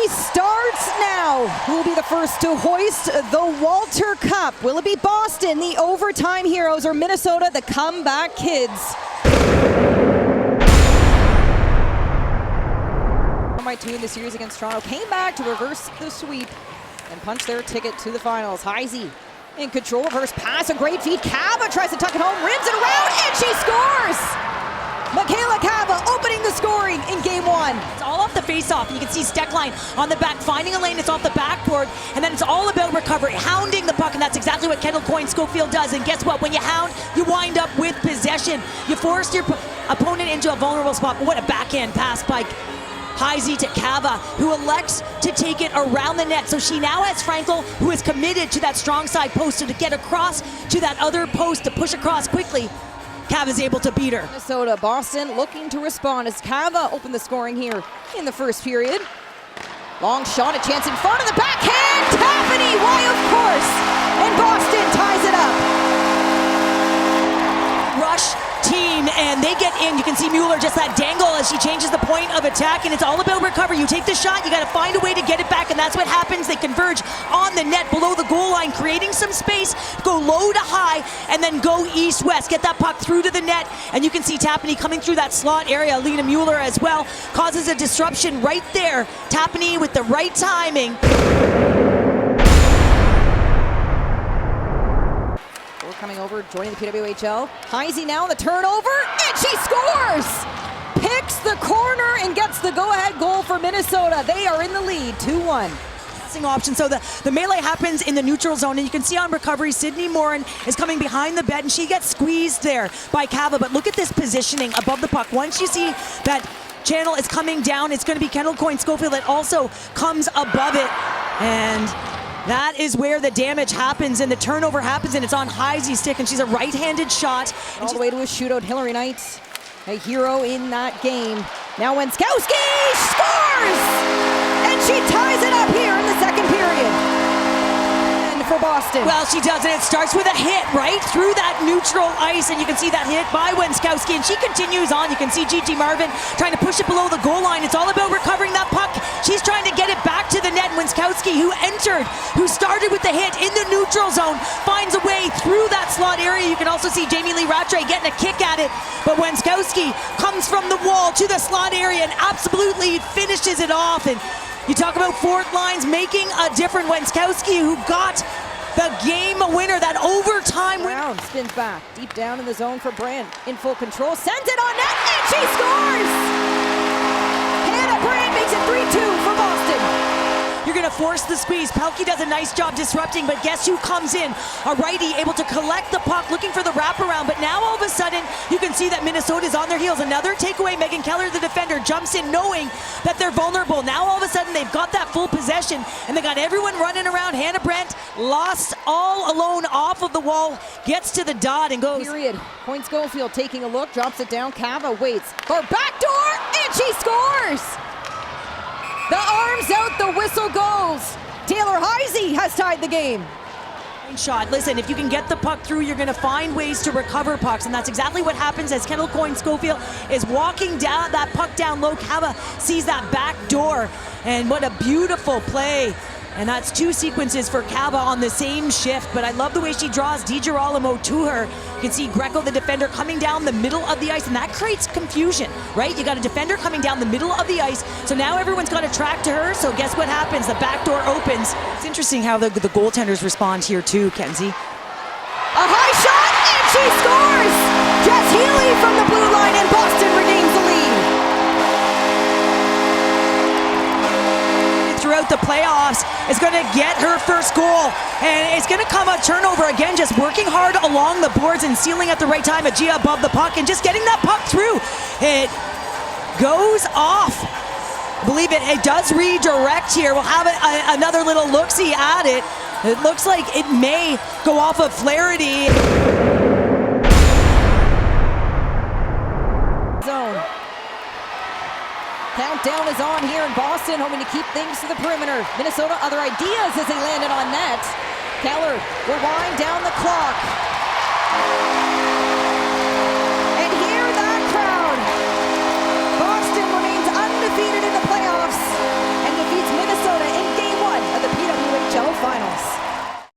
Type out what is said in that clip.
starts now. Who will be the first to hoist the Walter Cup? Will it be Boston, the overtime heroes, or Minnesota, the comeback kids? Number 2 in the series against Toronto came back to reverse the sweep and punch their ticket to the finals. Heisey in control, reverse pass, a great feed. Cava tries to tuck it home, rims it around, and she scores! Michaela Cava opening the scoring in game 1. It's all off the face-off. You can see Steckline on the back, finding a lane. It's off the backboard, and then it's all about recovery, hounding the puck, and that's exactly what Kendall Coyne-Schofield does. And guess what? When you hound, you wind up with possession. You force your opponent into a vulnerable spot. But what a backhand pass by Heisey to Cava, who elects to take it around the net. So she now has Frankel, who is committed to that strong side post, so to get across to that other post to push across quickly. Cava's able to beat her. Minnesota, Boston looking to respond as Cava opened the scoring here in the first period. Long shot, a chance in front of the backhand. Tappany, why of course, and Boston ties it up. Rush team, and they get in. You can see Mueller just that dangle as she changes the point of attack, and it's all about recovery. You take the shot, you got to find a way to get it back, and that's what happens. They converge on the net below the goal line, creating some space, go low to high, and then go east-west. Get that puck through to the net, and you can see Tappany coming through that slot area. Lena Mueller as well causes a disruption right there. Tappany with the right timing. Coming over, joining the PWHL. Heisey now the turnover, and she scores! Picks the corner and gets the go-ahead goal for Minnesota. They are in the lead, 2-1. Option. So the melee happens in the neutral zone, and you can see on recovery, Sydney Morin is coming behind the net, and she gets squeezed there by Cava. But look at this positioning above the puck. Once you see that channel is coming down, it's going to be Kendall Coyne-Schofield that also comes above it. And that is where the damage happens and the turnover happens, and it's on Heisey's stick, and she's a right-handed shot. All the way to a shootout. Hillary Knight, a hero in that game. Now Wenskowski scores! And she ties it up here in the second period. For Boston. Well, she does, and it starts with a hit right through that neutral ice, and you can see that hit by Wenskowski, and she continues on. You can see Gigi Marvin trying to push it below the goal line. It's all about recovering that puck. She's trying to get it back to the net. Wenskowski, who started with the hit in the neutral zone, finds a way through that slot area. You can also see Jamie Lee Rattray getting a kick at it, but Wenskowski comes from the wall to the slot area and absolutely finishes it off. And you talk about fourth lines making a difference. Wenskowski, who got the game winner, that overtime winner. Brown spins back, deep down in the zone for Brandt. In full control, sends it on net, and she scores! Hannah Brandt makes it 3-2 for Boston. You're going to force the squeeze. Pelkey does a nice job disrupting, but guess who comes in? A righty able to collect the puck, looking for the wraparound, but now all of a sudden, you can see that Minnesota's on their heels. Another takeaway. Megan Keller, the defender, jumps in knowing that they're vulnerable. Now all of a sudden, they've got that full possession, and they got everyone running around. Hannah Brandt lost all alone off of the wall, gets to the dot and goes. Period. Coyne-Schofield taking a look, drops it down. Cava waits for backdoor, and she scores! The arms out, the whistle goes. Taylor Heisey has tied the game. Shot. Listen, if you can get the puck through, you're going to find ways to recover pucks, and that's exactly what happens as Kendall Coyne-Schofield is walking down that puck down low. Cava sees that back door, and what a beautiful play. And that's two sequences for Cava on the same shift, but I love the way she draws DiGirolamo to her. You can see Greco, the defender, coming down the middle of the ice, and that creates confusion, right? You got a defender coming down the middle of the ice, so now everyone's got to track to her, so guess what happens? The back door opens. It's interesting how the goaltenders respond here too, Kenzie. A high shot, and she scores! Jess Healy from the blue line, and Boston regains the lead. Throughout the playoffs is going to get her first goal, and it's going to come a turnover again, just working hard along the boards and sealing at the right time. Agia above the puck and just getting that puck through. It goes off. I believe it does redirect here. We'll have another little look-see at it. It looks like it may go off of Flaherty. Zone. Countdown is on here in Boston, hoping to keep things to the perimeter. Minnesota, other ideas as they landed on net. Keller will wind down the clock. And hear that crowd. Boston remains undefeated in the playoffs and defeats Minnesota. finals.